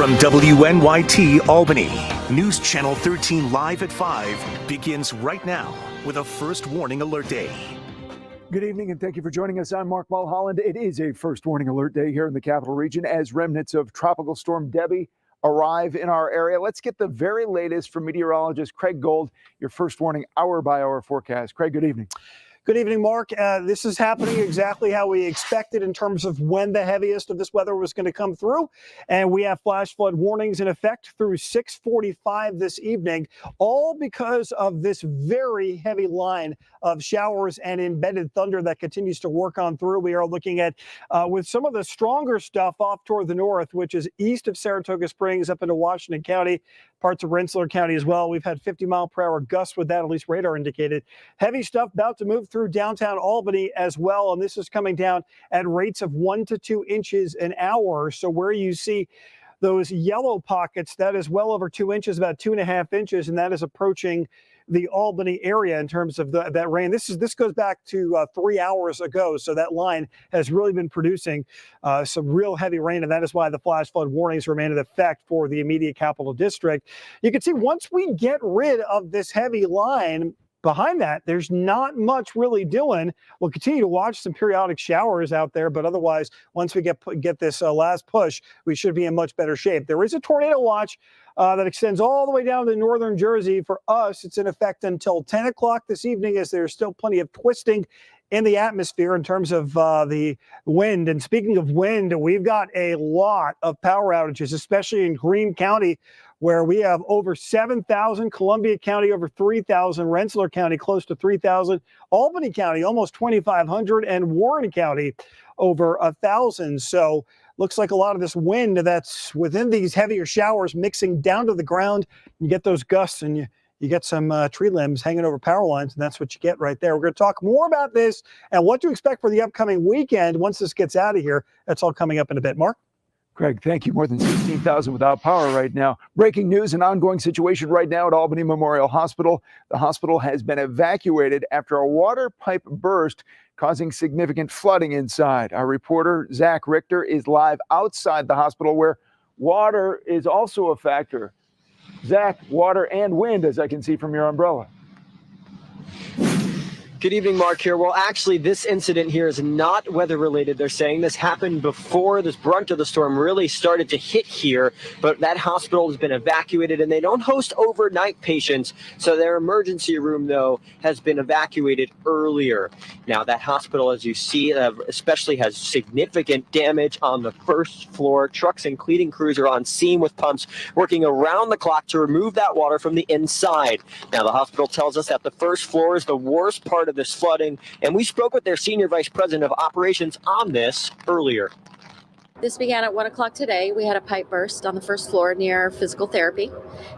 From WNYT Albany, News Channel 13 Live at 5 begins right now with a first warning alert day. Good evening and thank you for joining us. I'm Mark Mulholland. It is a first warning alert day here in the capital region as remnants of Tropical Storm Debby arrive in our area. Let's get the very latest from meteorologist Craig Gold, your first warning hour by hour forecast. Craig, good evening. Good evening, Mark. This is happening exactly how we expected in terms of when the heaviest of this weather was going to come through. And we have flash flood warnings in effect through 6:45 this evening, all because of this very heavy line of showers and embedded thunder that continues to work on through. We are looking at with some of the stronger stuff off toward the north, which is east of Saratoga Springs up into Washington County, parts of Rensselaer County as well. We've had 50-mile-per-hour gusts with that, at least radar indicated. Heavy stuff about to move through downtown Albany as well, and this is coming down at rates of 1 to 2 inches an hour. So where you see those yellow pockets, that is well over 2 inches, about 2.5 inches, and that is approaching the Albany area in terms of that rain. This goes back to 3 hours ago, so that line has really been producing some real heavy rain, and that is why the flash flood warnings remain in effect for the immediate capital district. You can see once we get rid of this heavy line, behind that, there's not much really doing. We'll continue to watch some periodic showers out there, but otherwise, once we get this last push, we should be in much better shape. There is a tornado watch that extends all the way down to northern Jersey. For us, it's in effect until 10 o'clock this evening, as there's still plenty of twisting in the atmosphere in terms of the wind. And speaking of wind, we've got a lot of power outages, especially in Greene County, where we have over 7,000, Columbia County over 3,000, Rensselaer County close to 3,000, Albany County almost 2,500, and Warren County over 1,000. So looks like a lot of this wind that's within these heavier showers mixing down to the ground. You get those gusts and you get some tree limbs hanging over power lines, and that's what you get right there. We're going to talk more about this and what to expect for the upcoming weekend once this gets out of here. That's all coming up in a bit. Mark? Craig, thank you. More than 16,000 without power right now. Breaking news, an ongoing situation right now at Albany Memorial Hospital. The hospital has been evacuated after a water pipe burst, causing significant flooding inside. Our reporter, Zach Richter, is live outside the hospital where water is also a factor. Zach, water and wind, as I can see from your umbrella. Good evening, Mark here. Well, actually, this incident here is not weather-related. They're saying this happened before this brunt of the storm really started to hit here, but that hospital has been evacuated, and they don't host overnight patients, so their emergency room, though, has been evacuated earlier. Now, that hospital, as you see, especially has significant damage on the first floor. Trucks and cleaning crews are on scene with pumps working around the clock to remove that water from the inside. Now, the hospital tells us that the first floor is the worst part of this flooding, and we spoke with their senior vice president of operations on this earlier. This began at 1 o'clock today. We had a pipe burst on the first floor near physical therapy,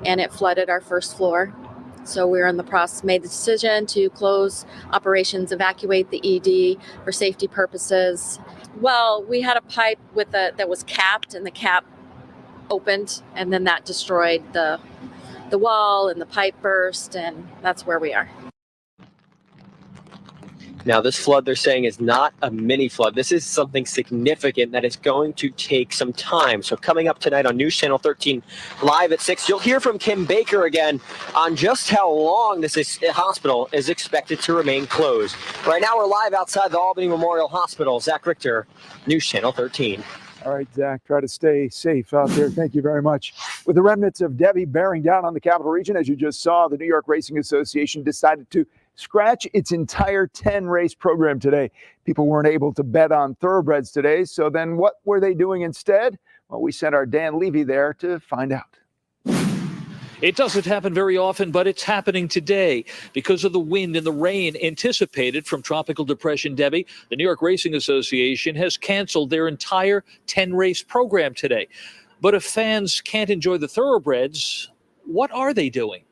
and it flooded our first floor. So we're in the process, made the decision to close operations, evacuate the ED for safety purposes. Well, we had a pipe that was capped, and the cap opened, and then that destroyed the wall, and the pipe burst, and that's where we are. Now, this flood, they're saying, is not a mini flood. This is something significant that is going to take some time. So coming up tonight on News Channel 13 live at 6, you'll hear from Kim Baker again on just how long this hospital is expected to remain closed. Right now, we're live outside the Albany Memorial Hospital. Zach Richter, News Channel 13. All right, Zach, try to stay safe out there. Thank you very much. With the remnants of Debby bearing down on the capital region, as you just saw, the New York Racing Association decided to scratch its entire 10-race program today. People weren't able to bet on thoroughbreds today, so then what were they doing instead? Well, we sent our Dan Levy there to find out. It doesn't happen very often, but it's happening today because of the wind and the rain anticipated from Tropical Depression Debby. The New York Racing Association has canceled their entire 10-race program today. But if fans can't enjoy the thoroughbreds, what are they doing?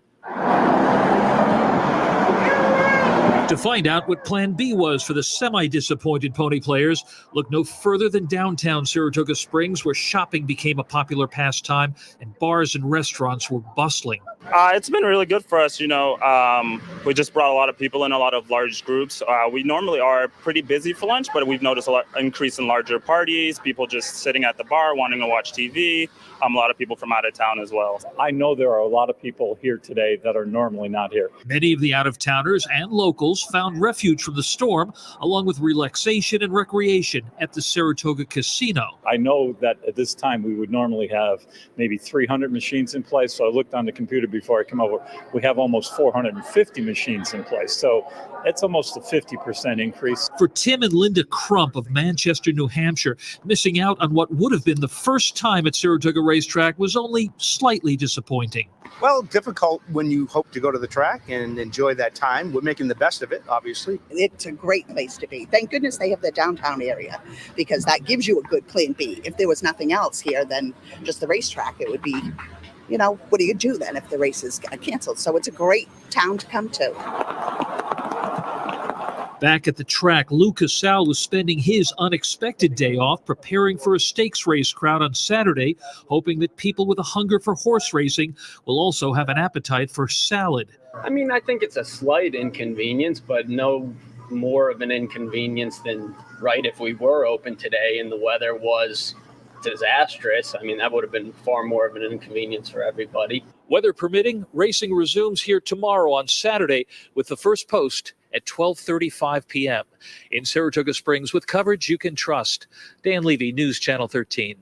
To find out what Plan B was for the semi-disappointed pony players, look no further than downtown Saratoga Springs, where shopping became a popular pastime and bars and restaurants were bustling. It's been really good for us, we just brought a lot of people in, a lot of large groups. We normally are pretty busy for lunch, but we've noticed an increase in larger parties, people just sitting at the bar wanting to watch TV, a lot of people from out of town as well. I know there are a lot of people here today that are normally not here. Many of the out-of-towners and locals found refuge from the storm, along with relaxation and recreation at the Saratoga Casino. I know that at this time we would normally have maybe 300 machines in place, so I looked on the computer before I came over. We have almost 450 machines in place, so it's almost a 50% increase. For Tim and Linda Crump of Manchester, New Hampshire, missing out on what would have been the first time at Saratoga Racetrack was only slightly disappointing. Well, difficult when you hope to go to the track and enjoy that time. We're making the best of it, obviously. It's a great place to be. Thank goodness they have the downtown area, because that gives you a good plan B. If there was nothing else here than just the racetrack, it would be, what do you do then if the races got canceled? So it's a great town to come to. Back at the track, Lou Casal was spending his unexpected day off preparing for a stakes race crowd on Saturday, hoping that people with a hunger for horse racing will also have an appetite for salad. I think it's a slight inconvenience, but no more of an inconvenience than if we were open today and the weather was disastrous. That would have been far more of an inconvenience for everybody. Weather permitting, racing resumes here tomorrow on Saturday with the first post at 12:35 p.m. in Saratoga Springs with coverage you can trust. Dan Levy, News Channel 13.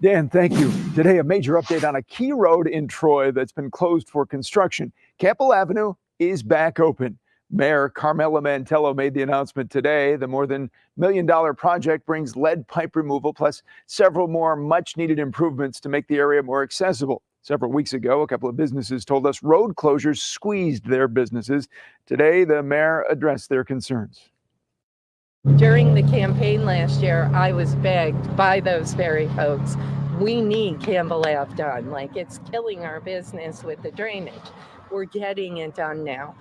Dan, thank you. Today, a major update on a key road in Troy that's been closed for construction. Campbell Avenue is back open. Mayor Carmela Mantello made the announcement today. The more than $1 million project brings lead pipe removal plus several more much-needed improvements to make the area more accessible. Several weeks ago, a couple of businesses told us road closures squeezed their businesses. Today, the mayor addressed their concerns. During the campaign last year, I was begged by those very folks, we need Campbell Ave done. It's killing our business with the drainage. We're getting it done now.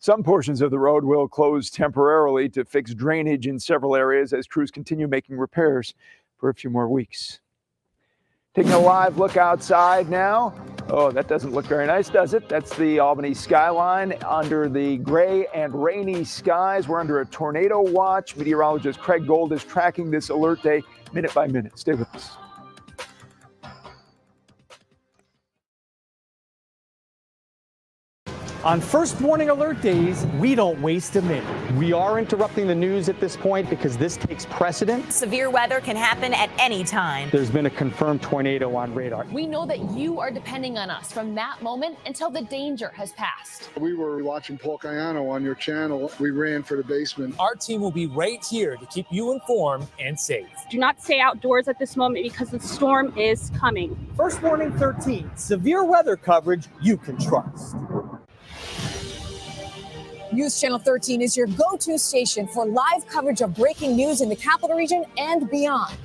Some portions of the road will close temporarily to fix drainage in several areas as crews continue making repairs for a few more weeks. Taking a live look outside now. Oh, that doesn't look very nice, does it? That's the Albany skyline under the gray and rainy skies. We're under a tornado watch. Meteorologist Craig Gold is tracking this alert day minute by minute. Stay with us. On first warning alert days, we don't waste a minute. We are interrupting the news at this point because this takes precedent. Severe weather can happen at any time. There's been a confirmed tornado on radar. We know that you are depending on us from that moment until the danger has passed. We were watching Paul Cayano on your channel. We ran for the basement. Our team will be right here to keep you informed and safe. Do not stay outdoors at this moment because the storm is coming. First Warning 13, severe weather coverage you can trust. News Channel 13 is your go-to station for live coverage of breaking news in the capital region and beyond.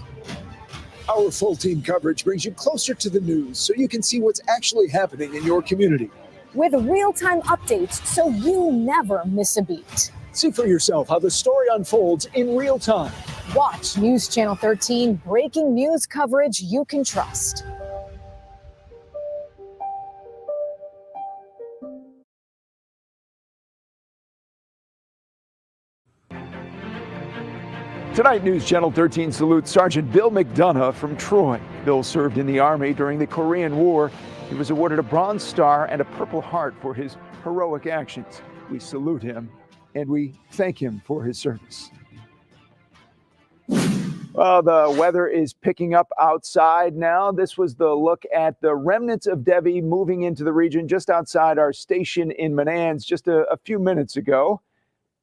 Our full team coverage brings you closer to the news so you can see what's actually happening in your community. With real-time updates so you never miss a beat. See for yourself how the story unfolds in real time. Watch News Channel 13, breaking news coverage you can trust. Tonight, News Channel 13 salutes Sergeant Bill McDonough from Troy. Bill served in the Army during the Korean War. He was awarded a Bronze Star and a Purple Heart for his heroic actions. We salute him and we thank him for his service. Well, the weather is picking up outside now. This was the look at the remnants of Debby moving into the region just outside our station in Menands just a few minutes ago.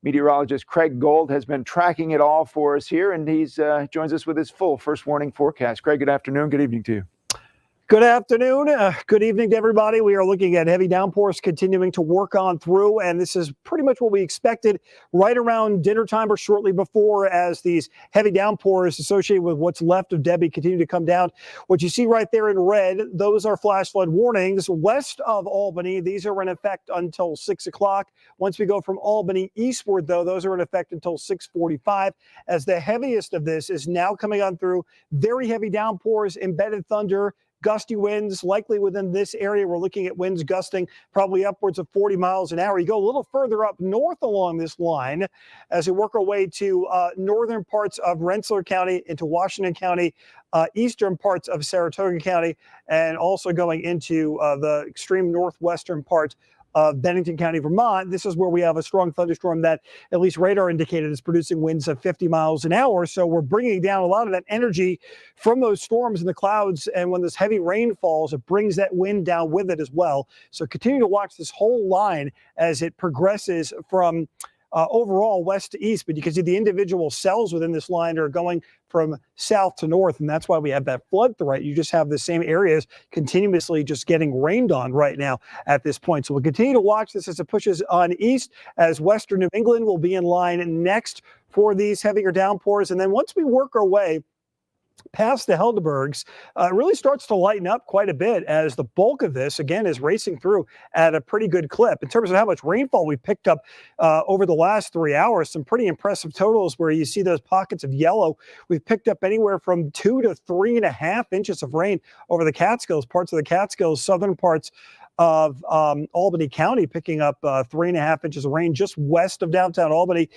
Meteorologist Craig Gold has been tracking it all for us here, and he's joins us with his full first warning forecast. Craig, good afternoon. Good evening to you. Good afternoon. Good evening to everybody. We are looking at heavy downpours continuing to work on through, and this is pretty much what we expected right around dinner time or shortly before, as these heavy downpours associated with what's left of Debby continue to come down. What you see right there in red, those are flash flood warnings west of Albany. These are in effect until 6 o'clock. Once we go from Albany eastward, though, those are in effect until 6:45, as the heaviest of this is now coming on through. Very heavy downpours, embedded thunder, gusty winds likely within this area. We're looking at winds gusting probably upwards of 40 miles an hour. You go a little further up north along this line as we work our way to northern parts of Rensselaer County into Washington County, eastern parts of Saratoga County, and also going into the extreme northwestern part of Bennington County, Vermont. This is where we have a strong thunderstorm that at least radar indicated is producing winds of 50 miles an hour. So we're bringing down a lot of that energy from those storms in the clouds. And when this heavy rain falls, it brings that wind down with it as well. So continue to watch this whole line as it progresses from overall west to east, but you can see the individual cells within this line are going from south to north, and that's why we have that flood threat. You just have the same areas continuously just getting rained on right now at this point. So we'll continue to watch this as it pushes on east, as western New England will be in line next for these heavier downpours. And then once we work our way past the Helderbergs, it really starts to lighten up quite a bit, as the bulk of this, again, is racing through at a pretty good clip. In terms of how much rainfall we picked up over the last 3 hours, some pretty impressive totals where you see those pockets of yellow. We've picked up anywhere from 2 to 3.5 inches of rain over the Catskills, parts of the Catskills, southern parts of Albany County, picking up 3.5 inches of rain just west of downtown Albany,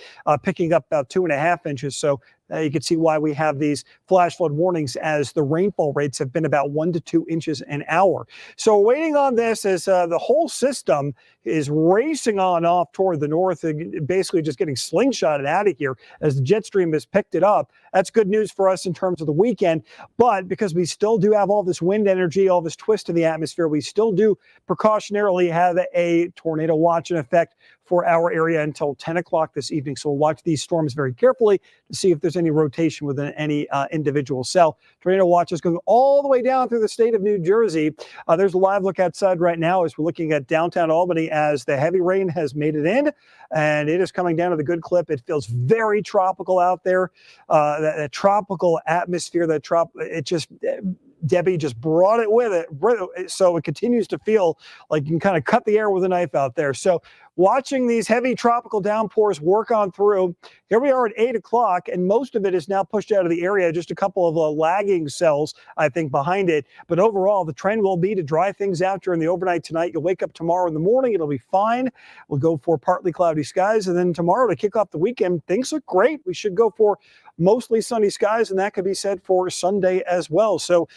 picking up about 2.5 inches. So you can see why we have these flash flood warnings, as the rainfall rates have been about 1 to 2 inches an hour. So waiting on this as the whole system is racing on off toward the north, basically just getting slingshotted out of here as the jet stream has picked it up. That's good news for us in terms of the weekend. But because we still do have all this wind energy, all this twist in the atmosphere, we still do precautionarily have a tornado watch in effect for our area until 10 o'clock this evening. So we'll watch these storms very carefully to see if there's any rotation within any individual cell. Tornado watch is going all the way down through the state of New Jersey. There's a live look outside right now as we're looking at downtown Albany, as the heavy rain has made it in, and it is coming down at a good clip. It feels very tropical out there. That tropical atmosphere, Debby just brought it with it. So it continues to feel like you can kind of cut the air with a knife out there. So watching these heavy tropical downpours work on through. Here we are at 8 o'clock, and most of it is now pushed out of the area. Just a couple of lagging cells, I think, behind it. But overall, the trend will be to dry things out during the overnight tonight. You'll wake up tomorrow in the morning. It'll be fine. We'll go for partly cloudy skies. And then tomorrow, to kick off the weekend, things look great. We should go for mostly sunny skies, and that could be said for Sunday as well. So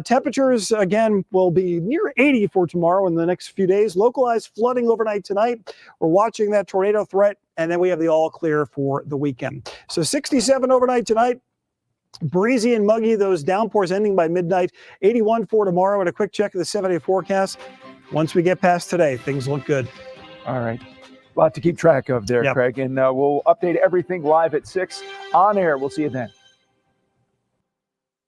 temperatures, again, will be near 80 for tomorrow and the next few days. Localized flooding overnight tonight. We're watching that tornado threat, and then we have the all clear for the weekend. So 67 overnight tonight. Breezy and muggy, those downpours ending by midnight. 81 for tomorrow, and a quick check of the 7-day forecast. Once we get past today, things look good. All right. A lot to keep track of there, Craig. And we'll update everything live at 6 on air. We'll see you then.